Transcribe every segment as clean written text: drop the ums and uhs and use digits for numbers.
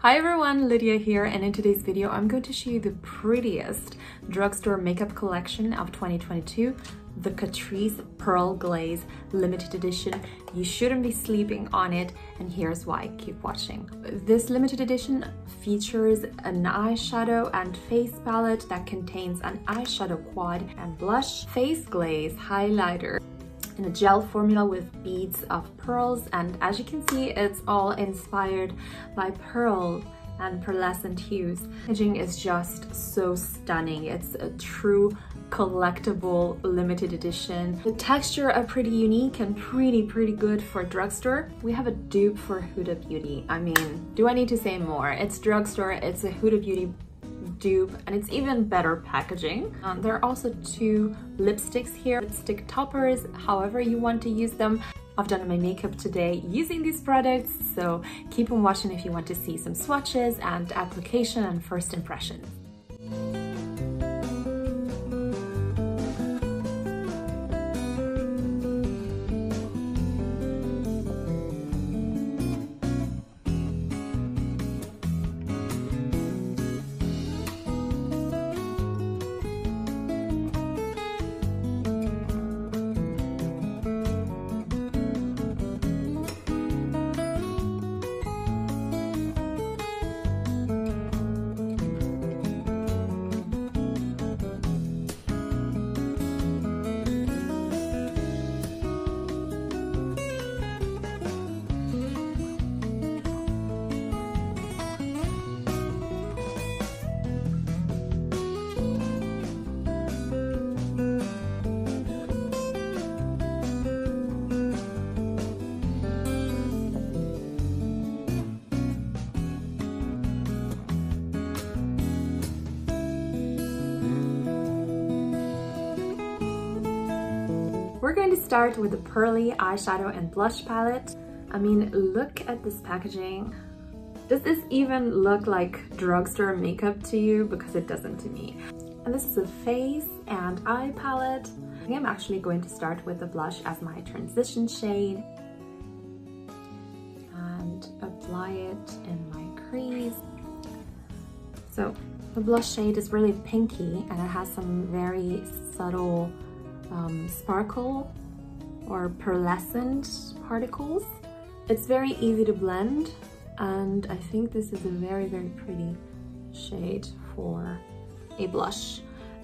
Hi everyone, Lydia here, and in today's video I'm going to show you the prettiest drugstore makeup collection of 2022, the CATRICE Pearl Glaze limited edition. You shouldn't be sleeping on it, and here's why. Keep watching. This limited edition features an eyeshadow and face palette that contains an eyeshadow quad and blush, face glaze, highlighter, in a gel formula with beads of pearls, and as you can see, it's all inspired by pearl and pearlescent hues. Packaging is just so stunning. It's a true collectible limited edition. The texture are pretty unique and pretty good for drugstore. We have a dupe for Huda Beauty. I mean, do I need to say more? It's drugstore, it's a Huda Beauty dupe, and it's even better packaging. There are also two lipsticks here, lipstick toppers, however you want to use them. I've done my makeup today using these products, so keep on watching if you want to see some swatches and application and first impressions. We're going to start with the Pearly eyeshadow and blush palette. I mean, look at this packaging. Does this even look like drugstore makeup to you? Because it doesn't to me. And this is a face and eye palette. I'm actually going to start with the blush as my transition shade and apply it in my crease. So the blush shade is really pinky and it has some very subtle sparkle or pearlescent particles. It's very easy to blend, and I think this is a very pretty shade for a blush.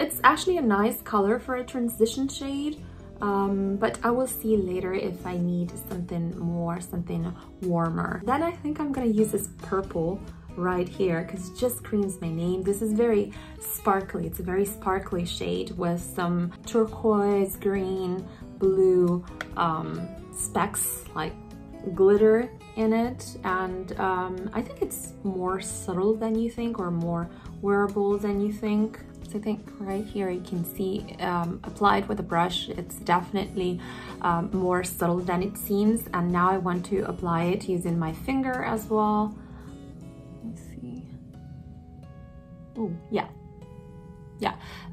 It's actually a nice color for a transition shade, but I will see later if I need something warmer. Then I think I'm gonna use this purple right here because it just screams my name. This is very sparkly. It's a very sparkly shade with some turquoise, green, blue specks like glitter in it, and I think it's more subtle than you think, or more wearable than you think. So I think right here you can see applied with a brush, it's definitely more subtle than it seems, and now I want to apply it using my finger as well. Oh, yeah.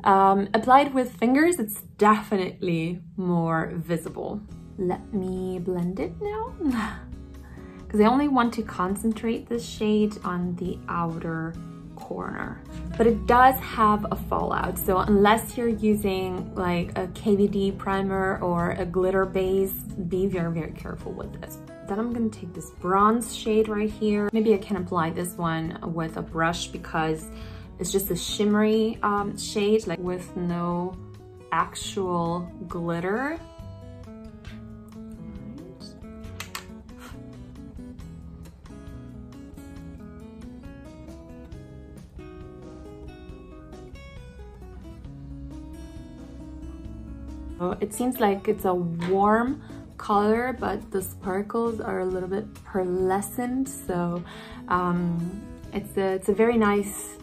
Applied with fingers, it's definitely more visible. Let me blend it now, because I only want to concentrate this shade on the outer corner. But it does have a fallout, so unless you're using like a KVD primer or a glitter base, be very careful with this. Then I'm gonna take this bronze shade right here. Maybe I can apply this one with a brush because it's just a shimmery shade, like with no actual glitter. So it seems like it's a warm color, but the sparkles are a little bit pearlescent, so it's a very nice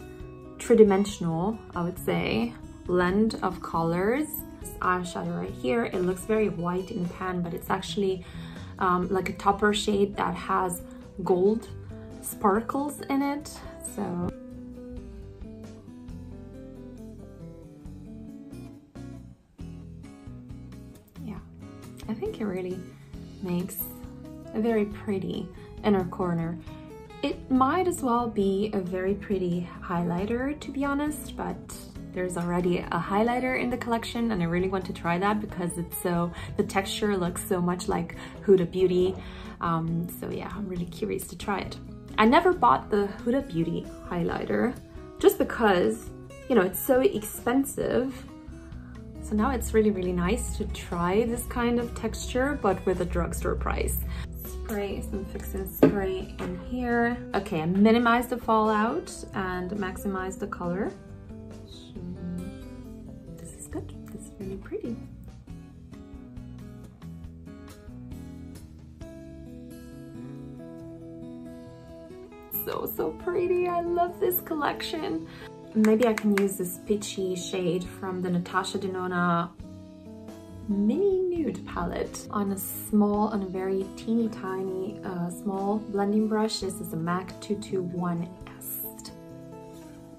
three-dimensional, I would say, blend of colors. This eyeshadow right here, it looks very white in the pan, but it's actually like a topper shade that has gold sparkles in it. So yeah, I think it really makes a very pretty inner corner. It might as well be a very pretty highlighter, to be honest, but there's already a highlighter in the collection and I really want to try that because the texture looks so much like Huda Beauty. So yeah, I'm really curious to try it. I never bought the Huda Beauty highlighter just because, you know, it's so expensive. So now it's really, really nice to try this kind of texture, but with a drugstore price. Spray some fixing spray in here. Okay, I minimize the fallout and maximize the color. So this is good. This is really pretty. So pretty. I love this collection. Maybe I can use this peachy shade from the Natasha Denona mini nude palette on a very teeny tiny small blending brush. This is a MAC 221S.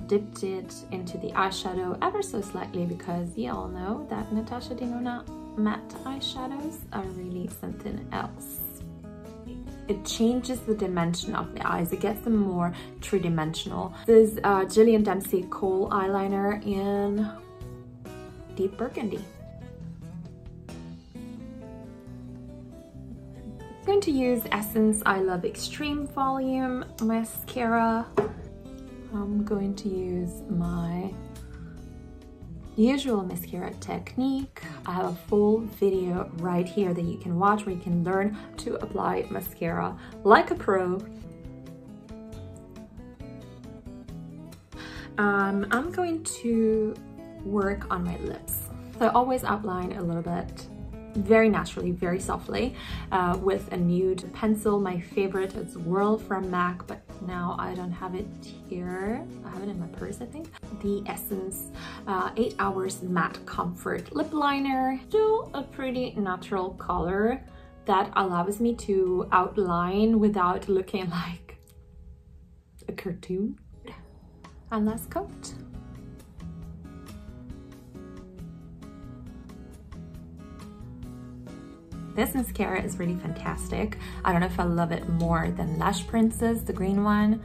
Dipped it into the eyeshadow ever so slightly because you all know that Natasha Denona matte eyeshadows are really something else. It changes the dimension of the eyes. It gets them more three-dimensional. This is Gillian Dempsey Kohl eyeliner in Deep Burgundy. I'm going to use Essence I Love Extreme Volume mascara. I'm going to use my usual mascara technique. I have a full video right here that you can watch where you can learn to apply mascara like a pro. I'm going to work on my lips. So I always outline a little bit, very naturally, very softly, with a nude pencil. My favorite is Whirl from MAC, but now I don't have it here. I have it in my purse, I think. The Essence 8 Hours Matte Comfort Lip Liner. Still a pretty natural color that allows me to outline without looking like a cartoon. And last coat. This mascara is really fantastic. I don't know if I love it more than Lash Princess, the green one,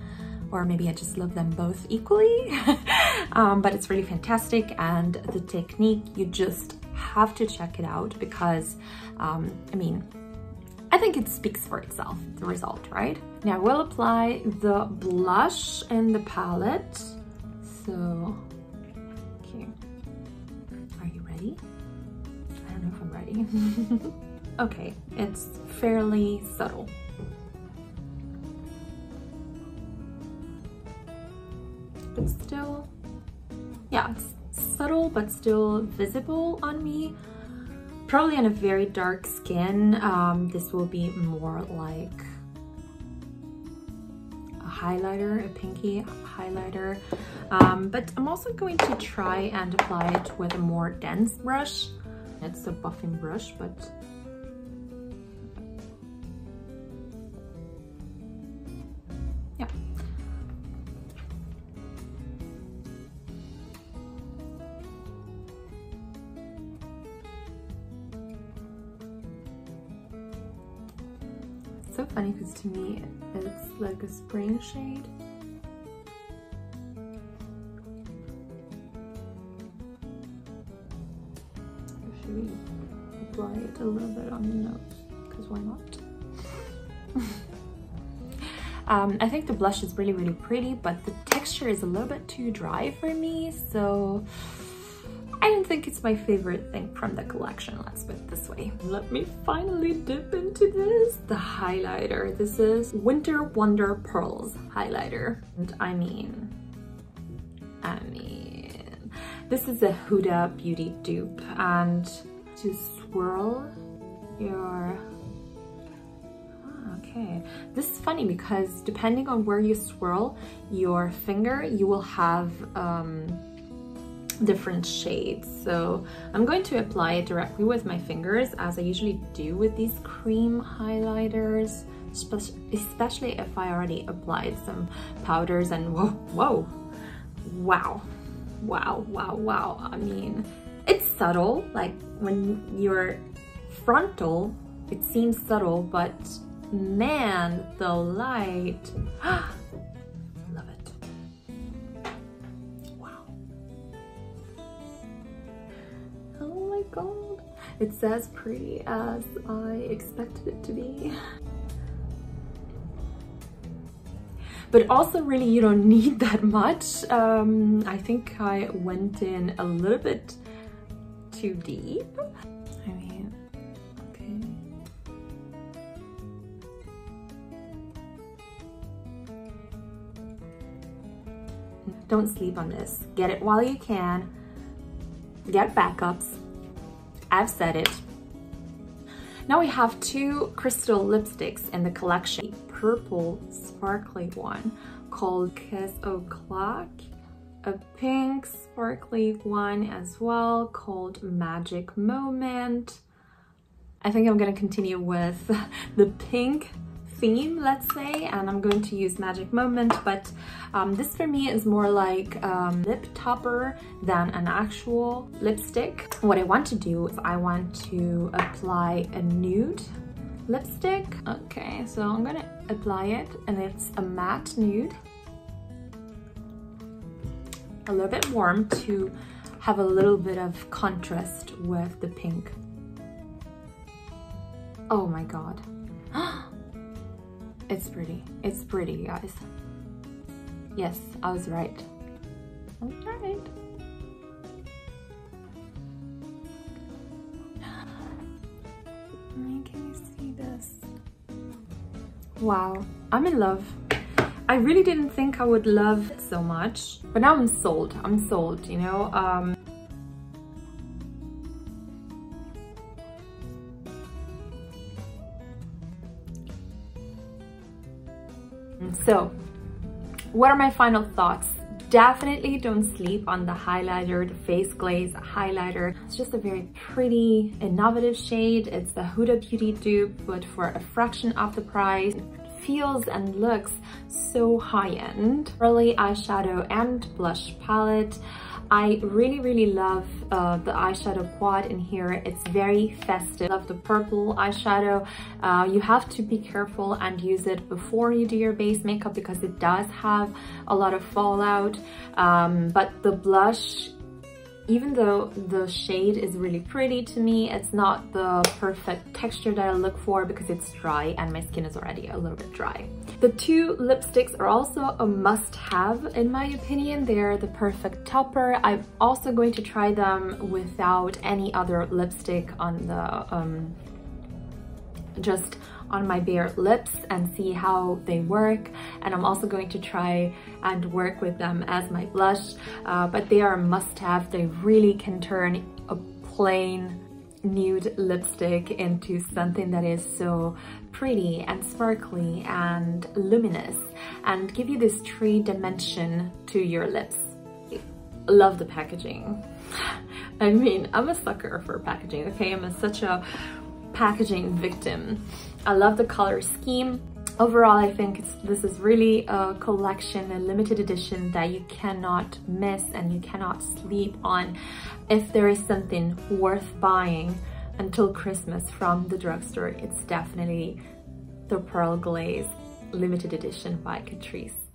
or maybe I just love them both equally. But it's really fantastic, and the technique, you just have to check it out because, I mean, I think it speaks for itself, the result, right? Now we'll apply the blush in the palette. So, okay, are you ready? I don't know if I'm ready. Okay, it's fairly subtle. But still, yeah, it's subtle but still visible on me. Probably on a very dark skin, this will be more like a highlighter, a pinky highlighter. But I'm also going to try and apply it with a more dense brush. It's a buffing brush, but so funny because to me it's like a spring shade. Should we apply it a little bit on the nose? Because why not? I think the blush is really, really pretty, but the texture is a little bit too dry for me, so I don't think it's my favorite thing from the collection, let's put it this way. Let me finally dip into this. The highlighter. This is Winter Wonder Pearls highlighter. And I mean, this is a Huda Beauty dupe. And to swirl your... Okay, this is funny because depending on where you swirl your finger, you will have different shades. So I'm going to apply it directly with my fingers, as I usually do with these cream highlighters, especially if I already applied some powders. And wow. I mean, it's subtle, like when you're frontal it seems subtle, but man, the light. Love it. Wow. Oh my god. It's as pretty as I expected it to be. But also really you don't need that much. I think I went in a little bit too deep. I mean, okay. Don't sleep on this. Get it while you can. Get backups. I've said it. Now we have two crystal lipsticks in the collection. A purple sparkly one called Kiss O'Clock. A pink sparkly one as well called Magic Moment. I think I'm gonna continue with the pink theme, let's say, and I'm going to use Magic Moment, but this for me is more like lip topper than an actual lipstick. What I want to do is I want to apply a nude lipstick. Okay, so I'm gonna apply it, and it's a matte nude. A little bit warm to have a little bit of contrast with the pink. Oh my god. It's pretty. It's pretty, guys. Yes, I was right. I was right. Can you see this? Wow, I'm in love. I really didn't think I would love it so much, but now I'm sold. I'm sold, you know. So, what are my final thoughts? Definitely don't sleep on the highlighter, the face glaze highlighter. It's just a very pretty, innovative shade. It's the Huda Beauty Dupe, but for a fraction of the price. Feels and looks so high-end. Pearly eyeshadow and blush palette. I really love the eyeshadow quad in here. It's very festive. I love the purple eyeshadow. You have to be careful and use it before you do your base makeup because it does have a lot of fallout. But the blush, even though the shade is really pretty to me, it's not the perfect texture that I look for because it's dry and my skin is already a little bit dry. The two lipsticks are also a must-have in my opinion. They're the perfect topper. I'm also going to try them without any other lipstick on the just on my bare lips and see how they work, and I'm also going to try and work with them as my blush, but they are a must-have. They really can turn a plain nude lipstick into something that is so pretty and sparkly and luminous and give you this 3-dimension to your lips. Love the packaging. I mean, I'm a sucker for packaging, okay? I'm such a packaging victim. I love the color scheme. Overall, I think this is really a collection, a limited edition that you cannot miss and you cannot sleep on. If there is something worth buying until Christmas from the drugstore, it's definitely the Pearl Glaze limited edition by CATRICE.